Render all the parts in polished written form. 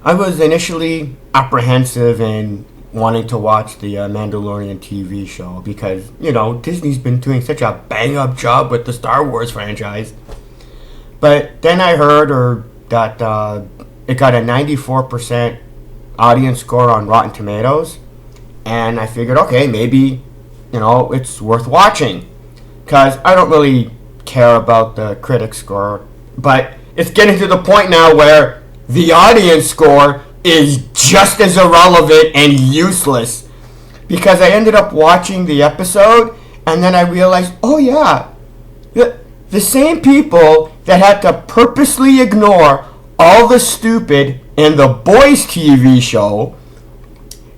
I was initially apprehensive in wanting to watch the Mandalorian TV show because, Disney's been doing such a bang-up job with the Star Wars franchise. But then I heard that it got a 94% audience score on Rotten Tomatoes, and I figured, okay, maybe, it's worth watching. Because I don't really care about the critic score, but it's getting to the point now where the audience score is just as irrelevant and useless. Because I ended up watching the episode, and then I realized, oh yeah, the same people that had to purposely ignore all the stupid in the Boys TV show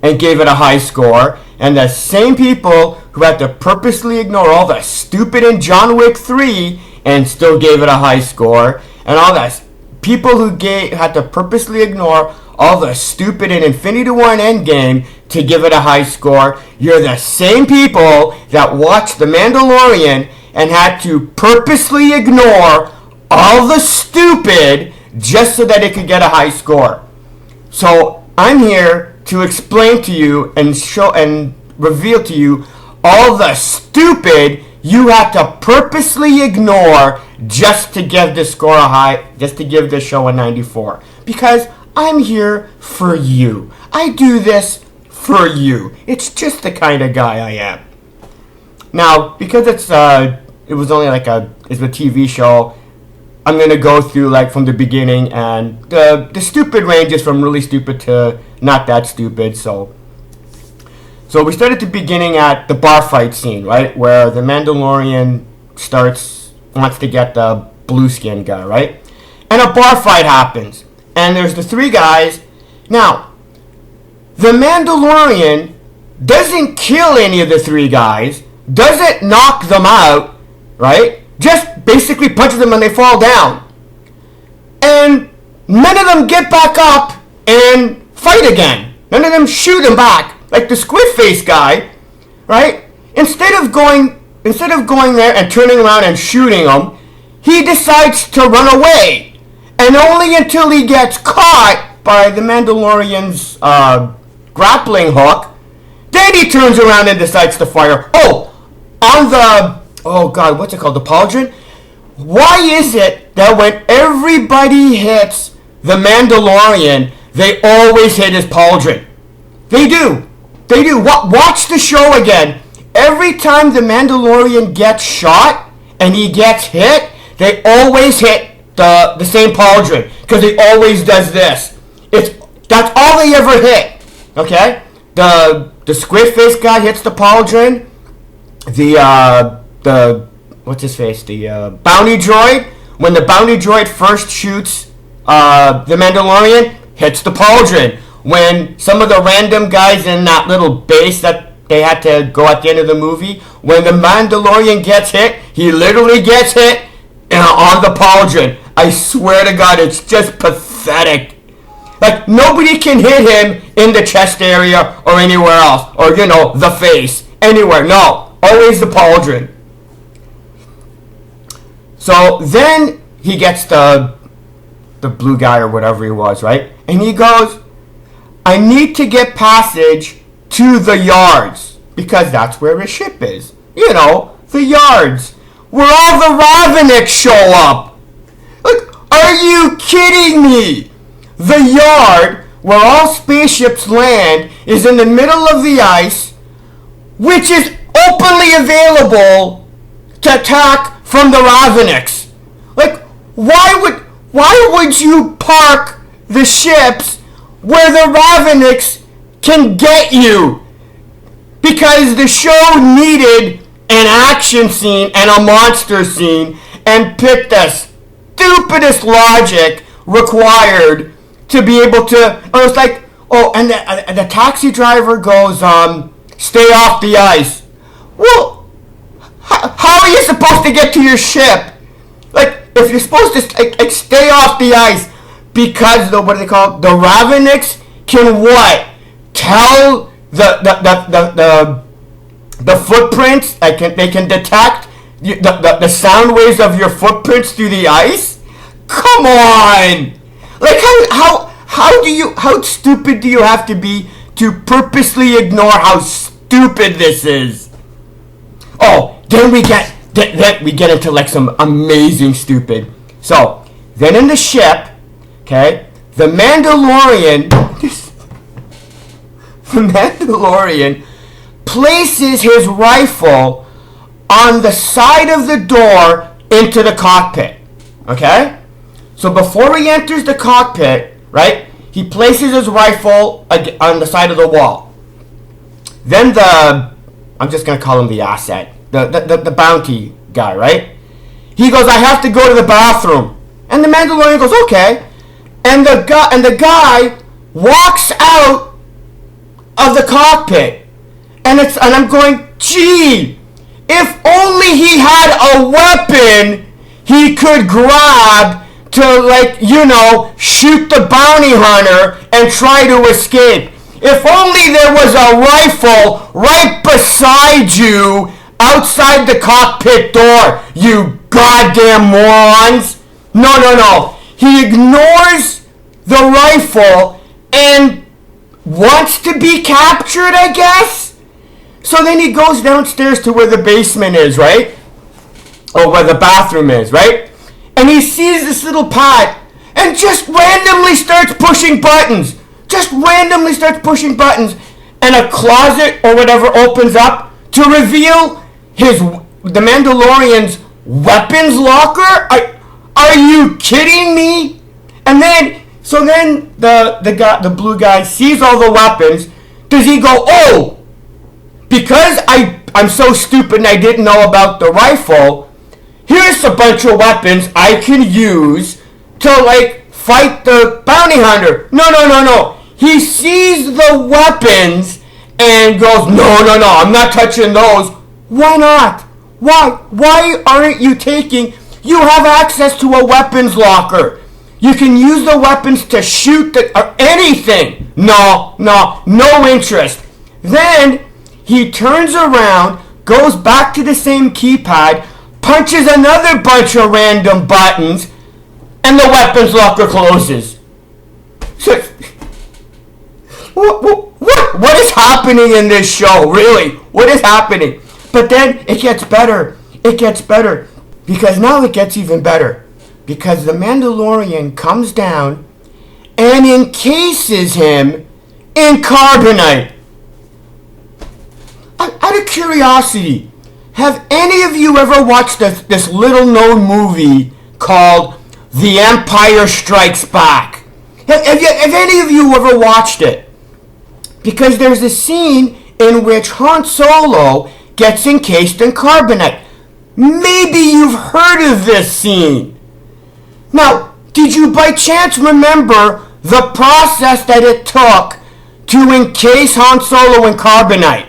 and gave it a high score, and the same people who had to purposely ignore all the stupid in John Wick 3 and still gave it a high score, and all the people who had to purposely ignore all the stupid in Infinity War and Endgame to give it a high score. You're the same people that watched The Mandalorian and had to purposely ignore all the stupid just so that it could get a high score. So I'm here to explain to you and show and reveal to you all the stupid you have to purposely ignore just to give the score a high, just to give the show a 94. Because I'm here for you. I do this for you. It's just the kind of guy I am. Now, because it was only it's a TV show, I'm going to go through from the beginning, and the stupid ranges from really stupid to not that stupid. So we start at the beginning at the bar fight scene, right? Where the Mandalorian wants to get the blue skin guy, right? And a bar fight happens. And there's the three guys. Now, the Mandalorian doesn't kill any of the three guys, doesn't knock them out, right? Just basically punches them and they fall down. And none of them get back up and fight again. None of them shoot him back. Like the squid face guy, right? Instead of going there and turning around and shooting him, he decides to run away. And only until he gets caught by the Mandalorian's grappling hook, then he turns around and decides to fire. What's it called? The pauldron? Why is it that when everybody hits the Mandalorian, they always hit his pauldron? They do. Watch the show again. Every time the Mandalorian gets shot and he gets hit, they always hit the same pauldron, because he always does this. That's all they ever hit. Okay? The squid face guy hits the pauldron. The what's his face? The bounty droid. When the bounty droid first shoots the Mandalorian, hits the pauldron. When some of the random guys in that little base that they had to go at the end of the movie, when the Mandalorian gets hit, he literally gets hit on the pauldron. I swear to God, it's just pathetic. Nobody can hit him in the chest area or anywhere else. Or, the face. Anywhere. No. Always the pauldron. So then he gets the blue guy or whatever he was, right? And he goes, I need to get passage to the yards. Because that's where his ship is. The yards. Where all the Raveniks show up. Are you kidding me? The yard where all spaceships land is in the middle of the ice, which is openly available to attack from the Raveniks. Why would you park the ships where the Raveniks can get you? Because the show needed an action scene and a monster scene and picked the stupidest logic required to be able to. Or it's and the taxi driver goes, stay off the ice. Well, how are you supposed to get to your ship? If you're supposed to stay off the ice, because the Raveniks can what? Tell the footprints. They can detect the sound waves of your footprints through the ice. Come on! How how stupid do you have to be to purposely ignore how stupid this is? Oh, then we get into like some amazing stupid. So then in the ship, okay, the Mandalorian places his rifle on the side of the door into the cockpit. Okay? So before he enters the cockpit, right, he places his rifle on the side of the wall. Then I'm just going to call him the asset, the bounty guy, right? He goes, I have to go to the bathroom. And the Mandalorian goes, okay. And the guy walks out of the cockpit. And I'm going, gee, if only he had a weapon he could grab to, like, shoot the bounty hunter and try to escape. If only there was a rifle right beside you outside the cockpit door, you goddamn morons. No. He ignores the rifle and wants to be captured, I guess? So then he goes downstairs to where the basement is, right? Or where the bathroom is, right? And he sees this little pad and just randomly starts pushing buttons. And a closet or whatever opens up to reveal the Mandalorian's weapons locker. Are you kidding me? And then the blue guy sees all the weapons. Does he go, oh, because I'm so stupid and I didn't know about the rifle, here's a bunch of weapons I can use to, like, fight the bounty hunter. No. He sees the weapons and goes, no, I'm not touching those. Why not? Why aren't you taking... You have access to a weapons locker. You can use the weapons to shoot or anything. No interest. Then he turns around, goes back to the same keypad, punches another bunch of random buttons, and the weapons locker closes. So, what is happening in this show, really? What is happening? But then it gets better. Because now it gets even better. Because the Mandalorian comes down and encases him in carbonite. Out of curiosity, have any of you ever watched this little known movie called The Empire Strikes Back? Have any of you ever watched it? Because there's a scene in which Han Solo gets encased in carbonite. Maybe you've heard of this scene. Now, did you by chance remember the process that it took to encase Han Solo in carbonite?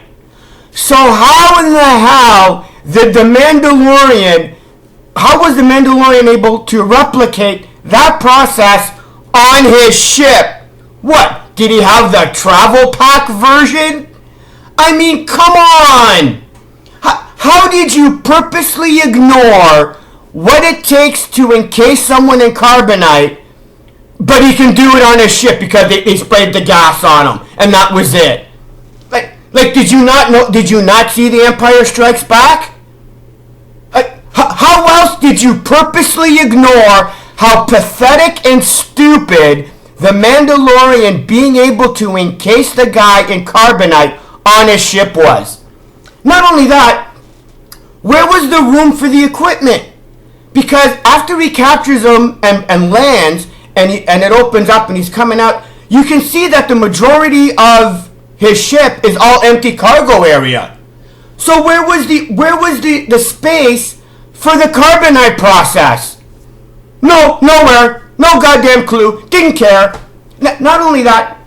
So how in the hell was the Mandalorian able to replicate that process on his ship? What? Did he have the travel pack version? I mean, come on! How did you purposely ignore what it takes to encase someone in carbonite, but he can do it on his ship because they sprayed the gas on him, and that was it? Like, did you not see The Empire Strikes Back? How else did you purposely ignore how pathetic and stupid the Mandalorian being able to encase the guy in carbonite on his ship was? Not only that, where was the room for the equipment? Because after he captures him and lands, and it opens up and he's coming out, you can see that the majority of his ship is all empty cargo area. So where was the space for the carbonite process? No, nowhere. No goddamn clue. Didn't care. Not only that,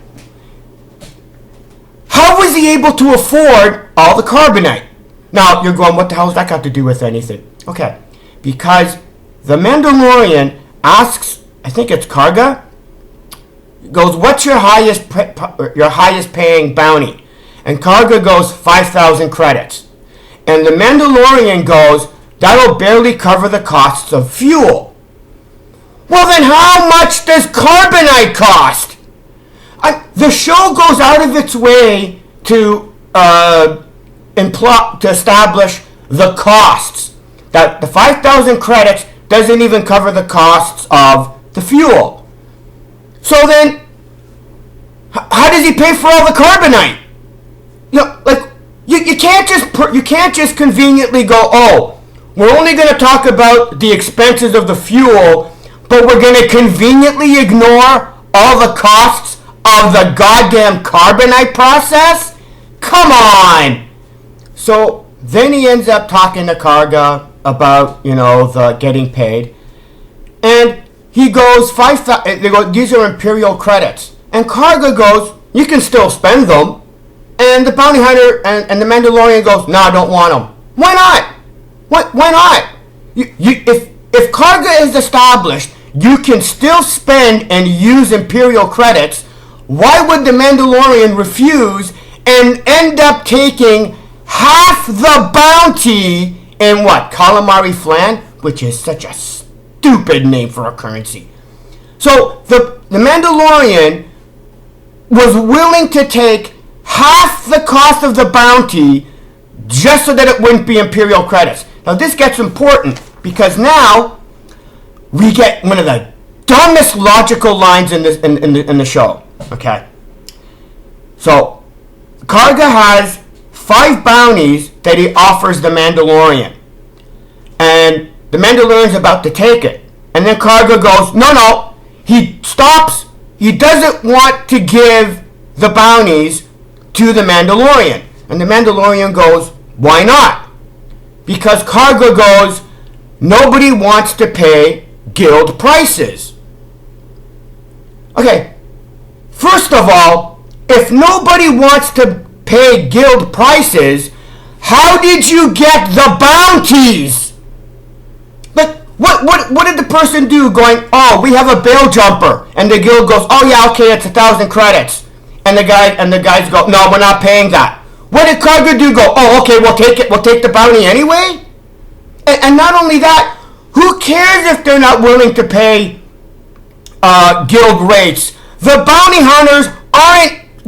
how was he able to afford all the carbonite? Now, you're going, what the hell has that got to do with anything? Okay, because the Mandalorian asks, I think it's Karga, goes, what's your highest paying bounty? And Karga goes, 5,000 credits. And the Mandalorian goes, that'll barely cover the costs of fuel. Well, then how much does carbonite cost? The show goes out of its way to establish the costs. That the 5,000 credits doesn't even cover the costs of the fuel. So then, how does he pay for all the carbonite? You can't just conveniently go, oh, we're only going to talk about the expenses of the fuel, but we're going to conveniently ignore all the costs of the goddamn carbonite process? Come on! So then he ends up talking to Karga about, the getting paid. And he goes, these are Imperial credits. And Karga goes, you can still spend them. And the bounty hunter and the Mandalorian goes, no, I don't want them. Why not? Why not? If Karga is established, you can still spend and use Imperial credits. Why would the Mandalorian refuse and end up taking half the bounty in calamari flan, which is such a stupid name for a currency. So the Mandalorian was willing to take half the cost of the bounty just so that it wouldn't be Imperial credits. Now this gets important because now we get one of the dumbest logical lines in the show. Okay, so Karga has 5 bounties that he offers the Mandalorian, and the Mandalorian's about to take it, and then Karga goes, no. He stops. He doesn't want to give the bounties to the Mandalorian, and the Mandalorian goes, why not? Because Karga goes, nobody wants to pay guild prices. Okay, first of all, if nobody wants to pay guild prices, how did you get the bounties? Like, what did the person do going, oh, we have a bail jumper, and the guild goes, oh yeah, okay, it's 1,000 credits. And the guys go, no, we're not paying that. What did Karga do? Go, oh, okay, we'll take the bounty anyway? And not only that, who cares if they're not willing to pay guild rates? The bounty hunters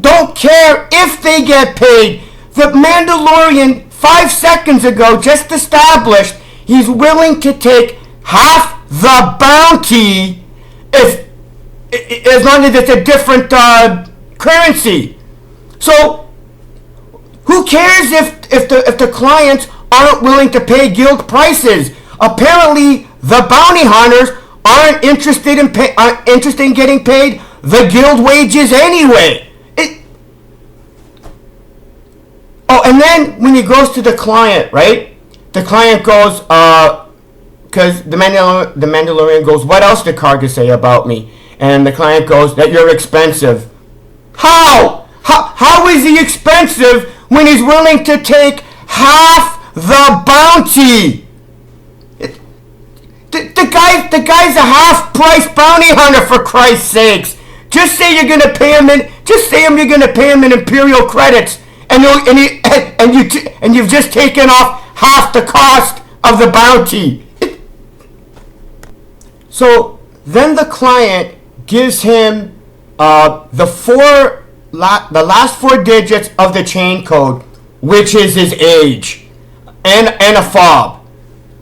don't care if they get paid. The Mandalorian 5 seconds ago just established he's willing to take half the bounty as long as it's a different currency. So who cares if the clients aren't willing to pay guild prices? Apparently the bounty hunters aren't interested in getting paid the guild wages anyway. And then when he goes to the client, right? The client goes, because the Mandalorian goes, what else did Karga say about me? And the client goes, that you're expensive. How? How is he expensive when he's willing to take half the bounty? The guy's a half-price bounty hunter, for Christ's sakes. Just say you're gonna pay him you're gonna pay him in Imperial credits, and you've just taken off half the cost of the bounty. So then the client gives him the last 4 digits of the chain code, which is his age, and a fob.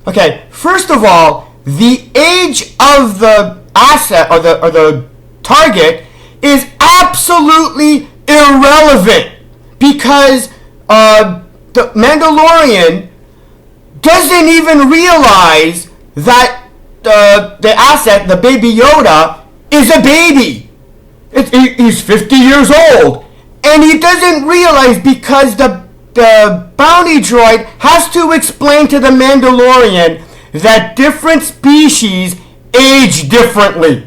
Okay, first of all, the age of the asset or the target is absolutely irrelevant because the Mandalorian doesn't even realize that the asset, the baby Yoda, is a baby. He's 50 years old, and he doesn't realize because the bounty droid has to explain to the Mandalorian that different species age differently.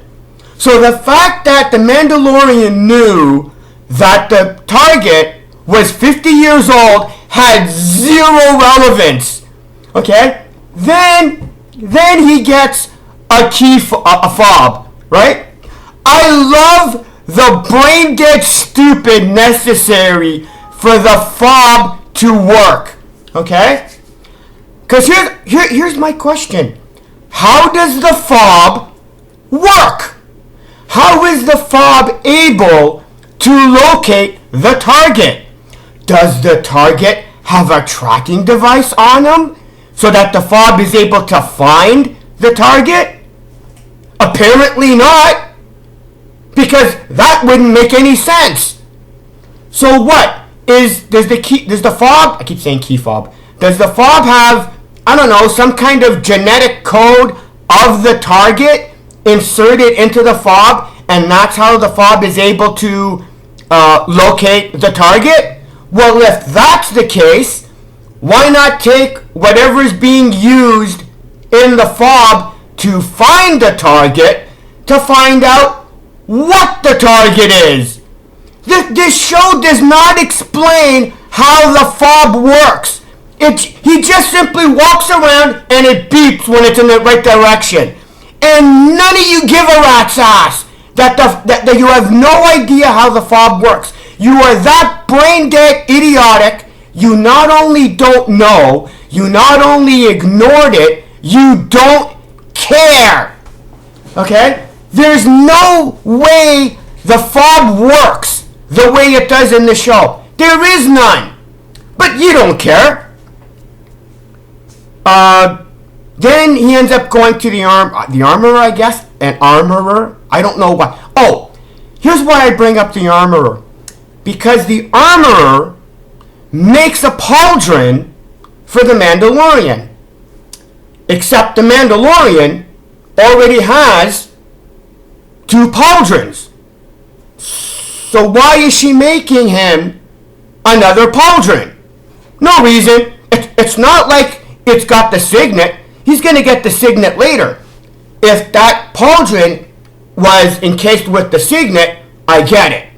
So the fact that the Mandalorian knew that the target was 50 years old had zero relevance. Okay? Then he gets a fob, right? I love the brain dead stupid necessary for the fob to work. Okay? Because here's my question. How does the fob work? How is the fob able to locate the target. Does the target have a tracking device on him so that the fob is able to find the target? Apparently not, because that wouldn't make any sense. So what? Does the fob, I keep saying key fob, does the fob have, I don't know, some kind of genetic code of the target inserted into the fob, and that's how the fob is able to locate the target? Well, if that's the case, why not take whatever is being used in the fob to find the target to find out what the target is? This show does not explain how the fob works. He just simply walks around and it beeps when it's in the right direction. And none of you give a rat's ass that you have no idea how the fob works. You are that brain dead idiotic. You not only don't know, you not only ignored it, you don't care. Okay? There's no way the fob works the way it does in the show. There is none. But you don't care. Then he ends up going to the armorer, I guess. An armorer. I don't know why. Oh, here's why I bring up the armorer. Because the armorer makes a pauldron for the Mandalorian. Except the Mandalorian already has 2 pauldrons. So why is she making him another pauldron? No reason. It's not like it's got the signet. He's going to get the signet later. If that pauldron was encased with the signet, I get it.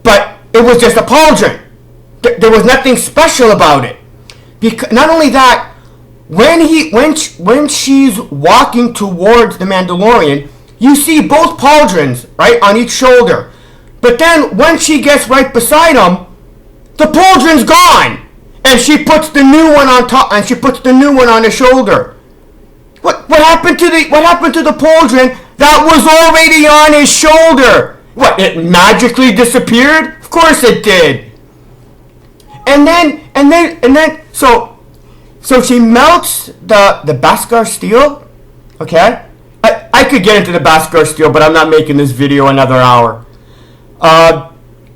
But it was just a pauldron. There was nothing special about it. Because not only that, when she's walking towards the Mandalorian, you see both pauldrons, right, on each shoulder. But then when she gets right beside him, the pauldron's gone. And she puts the new one on top, and she puts the new one on his shoulder. What happened to the pauldron that was already on his shoulder? What, it magically disappeared? Of course it did. And then so she melts the Beskar steel. Okay? I could get into the Beskar steel, but I'm not making this video another hour.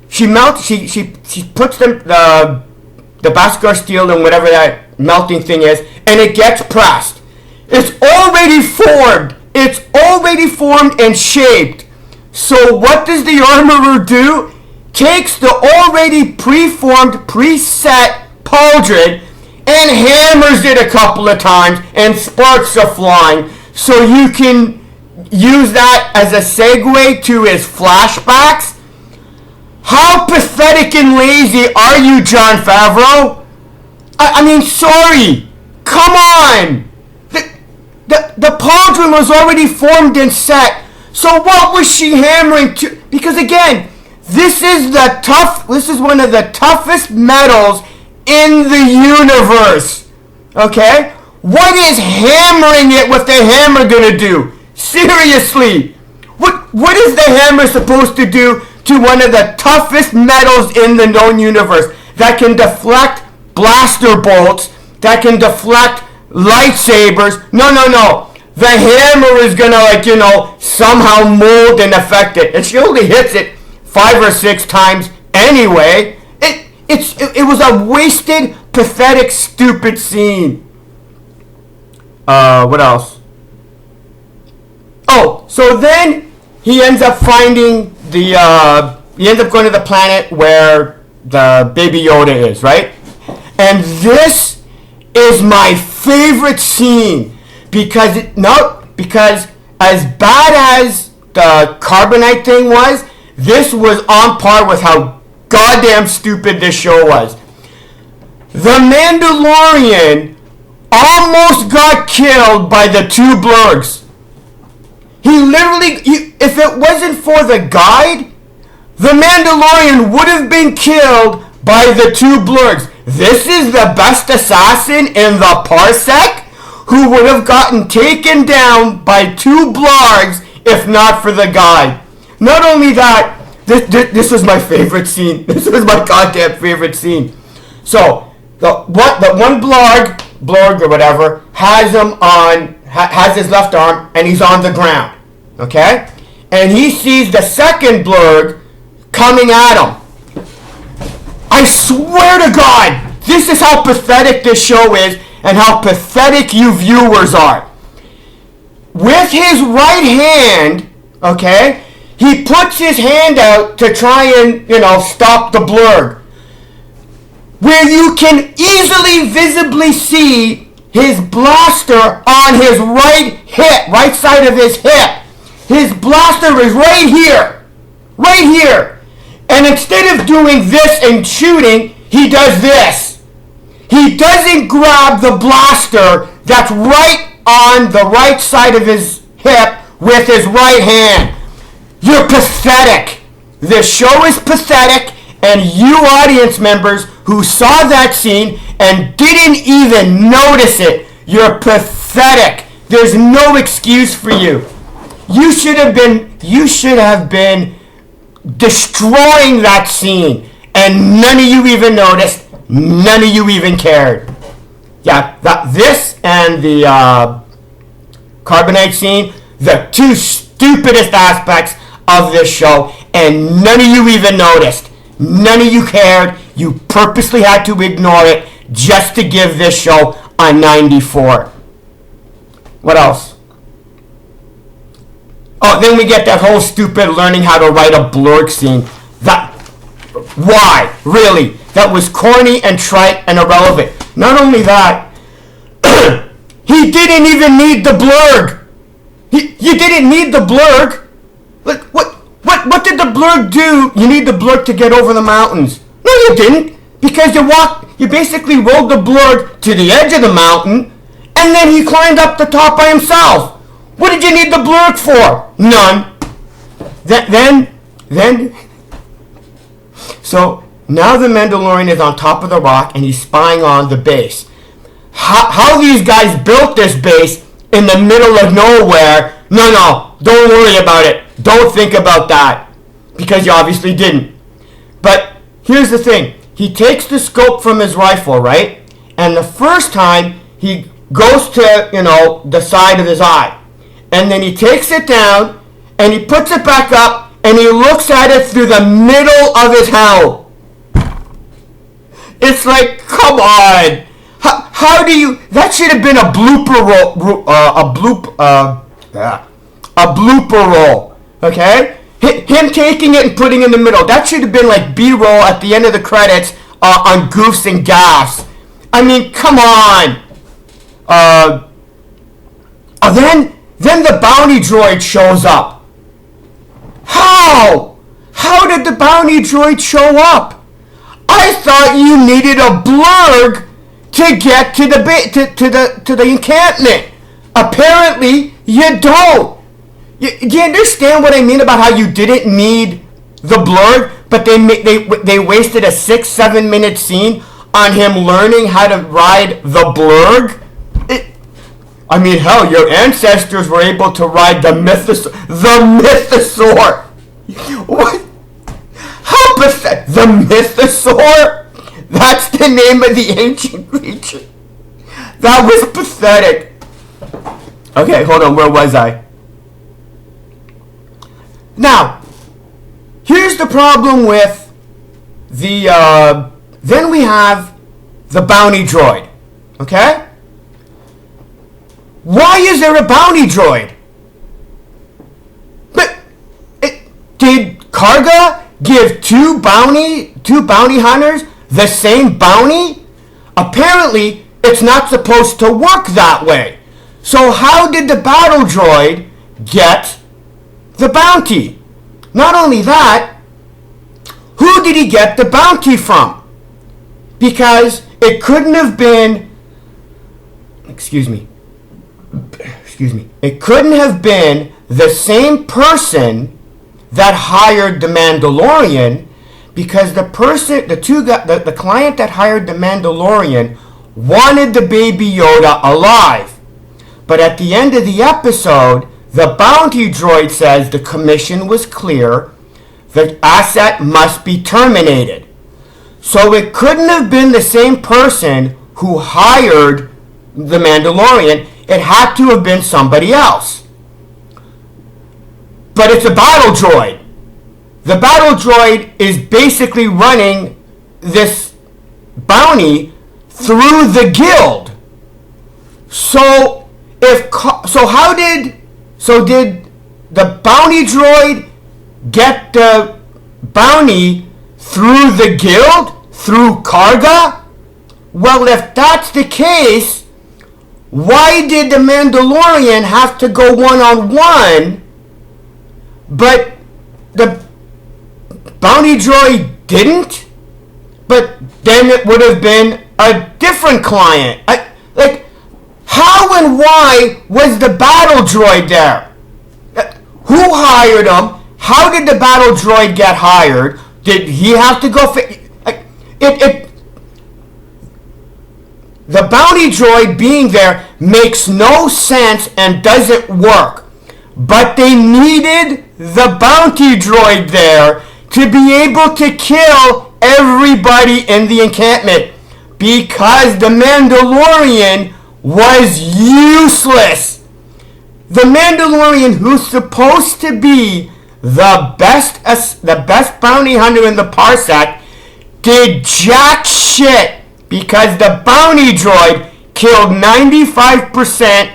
She puts the Beskar steel in whatever that melting thing is, and it gets pressed. It's already formed. It's already formed and shaped. So what does the armorer do? Takes the already preformed, preset pauldron and hammers it a couple of times, and sparks are flying. So you can use that as a segue to his flashbacks. How pathetic and lazy are you, Jon Favreau? I mean, sorry. Come on. The pauldron was already formed and set. So what was she hammering to? Because again, this is one of the toughest metals in the universe. Okay? What is hammering it with the hammer gonna do? Seriously. What is the hammer supposed to do to one of the toughest metals in the known universe that can deflect blaster bolts, that can deflect lightsabers? No. The hammer is gonna, somehow mold and affect it. And she only hits it 5 or 6 times anyway. It was a wasted, pathetic, stupid scene. What else? Oh, so then he ends up finding he ends up going to the planet where the baby Yoda is, right? And this is my favorite scene because as bad as the carbonite thing was, this was on par with how goddamn stupid this show was. The Mandalorian almost got killed by the 2 blurrgs. If it wasn't for the guide, the Mandalorian would have been killed by the 2 blurrgs. This is the best assassin in the parsec who would have gotten taken down by 2 blurrgs if not for the guide. Not only that, this was my favorite scene. This was my goddamn favorite scene. So the one blurrg or whatever has him on, has his left arm, and he's on the ground. Okay, and he sees the second blurrg coming at him. I swear to God, this is how pathetic this show is, and how pathetic you viewers are. With his right hand, okay, he puts his hand out to try and, stop the blurrg. Where you can easily visibly see his blaster on his right hip, right side of his hip. His blaster is right here. Right here. And instead of doing this and shooting, he does this. He doesn't grab the blaster that's right on the right side of his hip with his right hand. You're pathetic. This show is pathetic, and you audience members who saw that scene and didn't even notice it, you're pathetic. There's no excuse for you. You should have been destroying that scene, and none of you even noticed, none of you even cared. Yeah, this and the carbonite scene, the two stupidest aspects of this show, and none of you even noticed. None of you cared. You purposely had to ignore it just to give this show a 94. What else? Oh, then we get that whole stupid learning how to write a blurrg scene. Why? Really? That was corny and trite and irrelevant. Not only that, he didn't even need the blurrg. You didn't need the blurrg. Like, what did the blurrg do? You need the blurrg to get over the mountains. No, you didn't. Because you basically rolled the blurrg to the edge of the mountain, and then he climbed up the top by himself. What did you need the blurrg for? None. Then, so now the Mandalorian is on top of the rock and he's spying on the base. How these guys built this base in the middle of nowhere? No, don't worry about it. Don't think about that, because you obviously didn't. But here's the thing. He takes the scope from his rifle, right? And the first time he goes to, the side of his eye. And then he takes it down, and he puts it back up, and he looks at it through the middle of his helm. It's like, come on. How do you... That should have been a blooper roll, okay? Him taking it and putting it in the middle. That should have been like B-roll at the end of the credits on Goofs and Gaffs. I mean, come on. Then the bounty droid shows up. How? How did the bounty droid show up? I thought you needed a blurrg to get to the encampment. Apparently, you don't. Do you understand what I mean about how you didn't need the blurrg, but they wasted a 6-7 minute scene on him learning how to ride the blurrg? I mean, hell, your ancestors were able to ride the mythosaur. What? How pathetic. The mythosaur? That's the name of the ancient creature. That was pathetic. Okay, hold on. Where was I? Now, here's the problem with the... then we have the bounty droid. Okay? Why is there a bounty droid? But did Karga give two bounty hunters the same bounty? Apparently, it's not supposed to work that way. So how did the battle droid get the bounty? Not only that, who did he get the bounty from? Because it couldn't have been... Excuse me. It couldn't have been the same person that hired the Mandalorian, because the client that hired the Mandalorian wanted the baby Yoda alive. But at the end of the episode, the bounty droid says the commission was clear. the asset must be terminated. So it couldn't have been the same person who hired the Mandalorian. It had to have been somebody else. But it's a battle droid. The battle droid is basically running this bounty through the guild. So did the bounty droid get the bounty through the guild, through Karga? Well, if that's the case, why did the Mandalorian have to go one-on-one, but the bounty droid didn't? But then it would have been a different client. How and why was the battle droid there? Who hired him? How did the battle droid get hired? Did he have to go? The bounty droid being there makes no sense and doesn't work. But they needed the bounty droid there to be able to kill everybody in the encampment, because the Mandalorian was useless. The Mandalorian, who's supposed to be the best bounty hunter in the parsec, did jack shit because the bounty droid killed 95%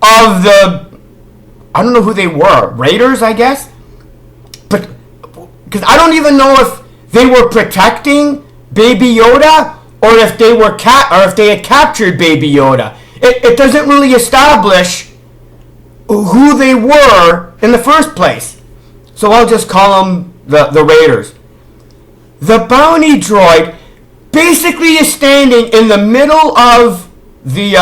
of the, I don't know who they were, raiders, I guess? But because I don't even know if they were protecting Baby Yoda or if they were or if they had captured Baby Yoda. It doesn't really establish who they were in the first place. So I'll just call them the raiders. The bounty droid basically is standing in the middle of the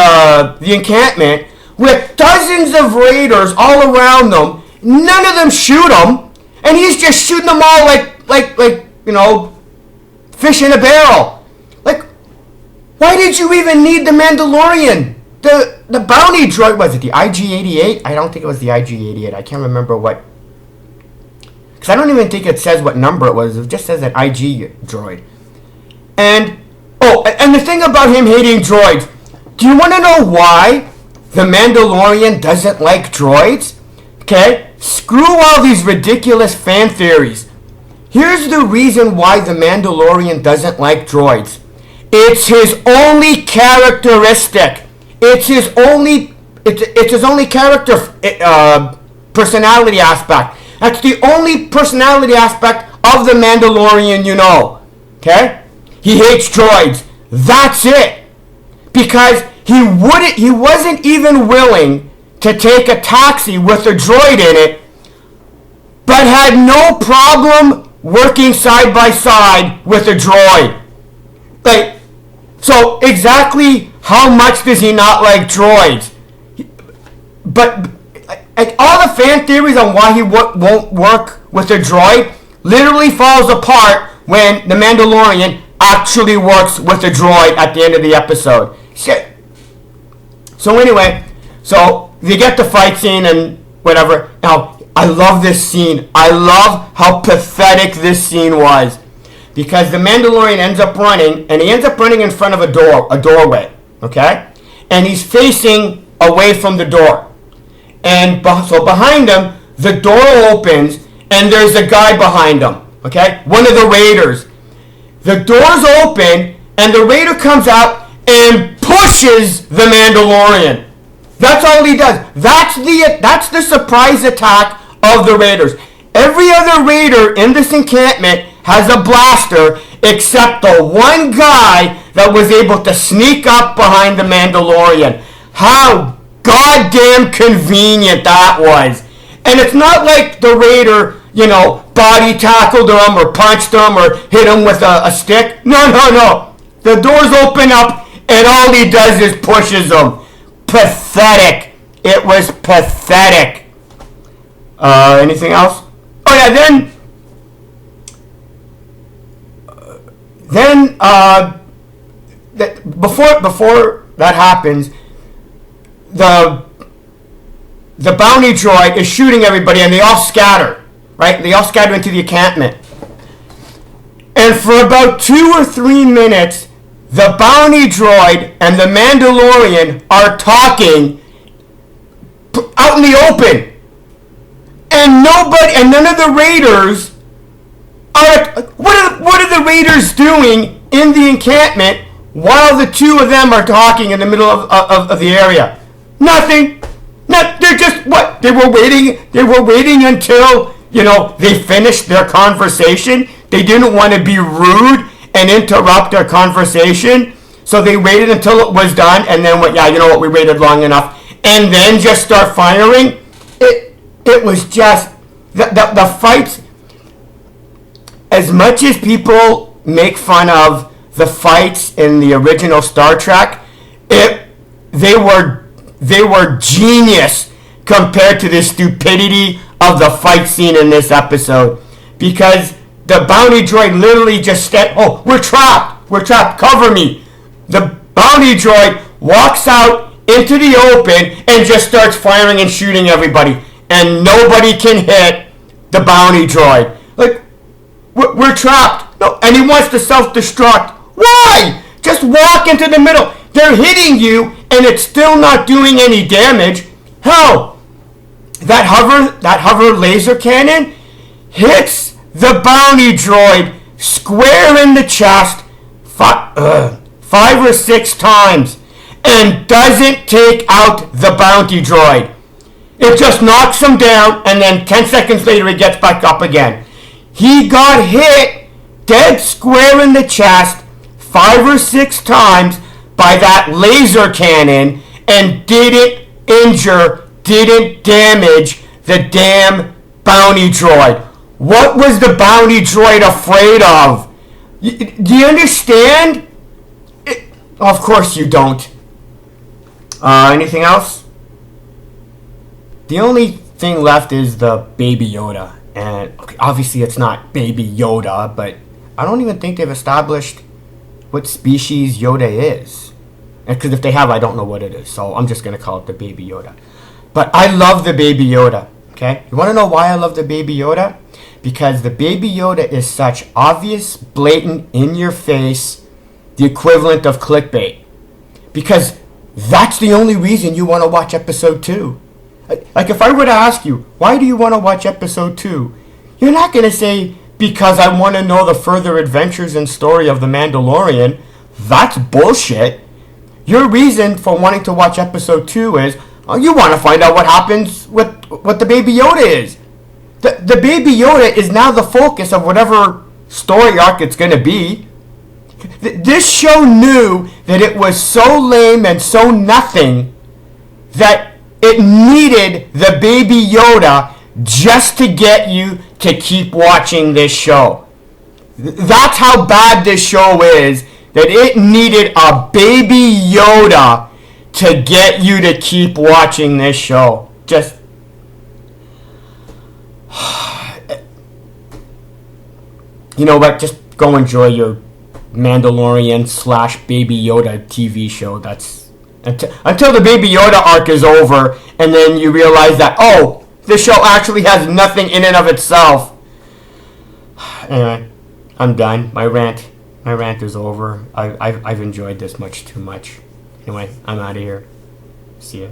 encampment with dozens of raiders all around them. None of them shoot him, and he's just shooting them all like fish in a barrel. Why did you even need the Mandalorian? The bounty droid, was it the IG-88? I don't think it was the IG-88. I can't remember what. Because I don't even think it says what number it was. It just says an IG droid. And the thing about him hating droids, do you want to know why the Mandalorian doesn't like droids? Okay? Screw all these ridiculous fan theories. Here's the reason why the Mandalorian doesn't like droids. It's his only characteristic. It's his only character personality aspect. That's the only personality aspect of the Mandalorian you know. Okay? He hates droids. That's it. Because he wasn't even willing to take a taxi with a droid in it, but had no problem working side by side with a droid. So exactly how much does he not like droids? But all the fan theories on why he won't work with a droid literally falls apart when the Mandalorian actually works with a droid at the end of the episode. Shit. So anyway, so they get the fight scene and whatever. Now, I love this scene. I love how pathetic this scene was. Because the Mandalorian ends up running, and he ends up running in front of a doorway, okay? And he's facing away from the door. And so behind him, the door opens, and there's a guy behind him, okay? One of the raiders. The door's open, and the raider comes out and pushes the Mandalorian. That's all he does. That's the surprise attack of the raiders. Every other raider in this encampment has a blaster, except the one guy that was able to sneak up behind the Mandalorian. How goddamn convenient that was. And it's not like the raider, body tackled him or punched him or hit him with a stick. No. The doors open up and all he does is pushes him. Pathetic. It was pathetic. Anything else? Oh yeah, then before that happens, the bounty droid is shooting everybody and they all scatter. right? They all scatter into the encampment. And for about 2 or 3 minutes, the bounty droid and the Mandalorian are talking out in the open. And none of the raiders are. What are the raiders doing in the encampment while the two of them are talking in the middle of the area? Nothing. They're just what? They were waiting until, they finished their conversation. They didn't want to be rude and interrupt their conversation. So they waited until it was done and then went, yeah, you know what, we waited long enough. And then just start firing. It was just, the fights, as much as people make fun of the fights in the original Star Trek, they were genius compared to the stupidity of the fight scene in this episode. Because the bounty droid literally just said, oh, we're trapped, cover me. The bounty droid walks out into the open and just starts firing and shooting everybody. And nobody can hit the bounty droid. Like, we're trapped. No, and he wants to self-destruct. Why? Just walk into the middle. They're hitting you and it's still not doing any damage. Hell, that hover laser cannon hits the bounty droid square in the chest 5 or 6 times and doesn't take out the bounty droid. It just knocks him down and then 10 seconds later he gets back up again. He got hit dead square in the chest 5 or 6 times by that laser cannon and didn't damage the damn bounty droid. What was the bounty droid afraid of? Do you understand? Of course you don't. Anything else? The only thing left is the Baby Yoda. And obviously it's not Baby Yoda, but I don't even think they've established what species Yoda is. Because if they have, I don't know what it is. So I'm just going to call it the Baby Yoda. But I love the Baby Yoda. Okay? You want to know why I love the Baby Yoda? Because the Baby Yoda is such obvious, blatant, in-your-face, the equivalent of clickbait. Because that's the only reason you want to watch episode 2. Like, if I were to ask you, why do you want to watch episode 2? You're not going to say, because I want to know the further adventures and story of the Mandalorian. That's bullshit. Your reason for wanting to watch episode 2 is, you want to find out what happens with what the Baby Yoda is. The Baby Yoda is now the focus of whatever story arc it's going to be. This show knew that it was so lame and so nothing that it needed the Baby Yoda just to get you to keep watching this show. That's how bad this show is, that it needed a Baby Yoda to get you to keep watching this show. Just... You know what? Just go enjoy your Mandalorian / Baby Yoda TV show. That's until the Baby Yoda arc is over, and then you realize that, oh, this show actually has nothing in and of itself. Anyway, I'm done. My rant is over. I've enjoyed this much too much. Anyway, I'm out of here. See ya.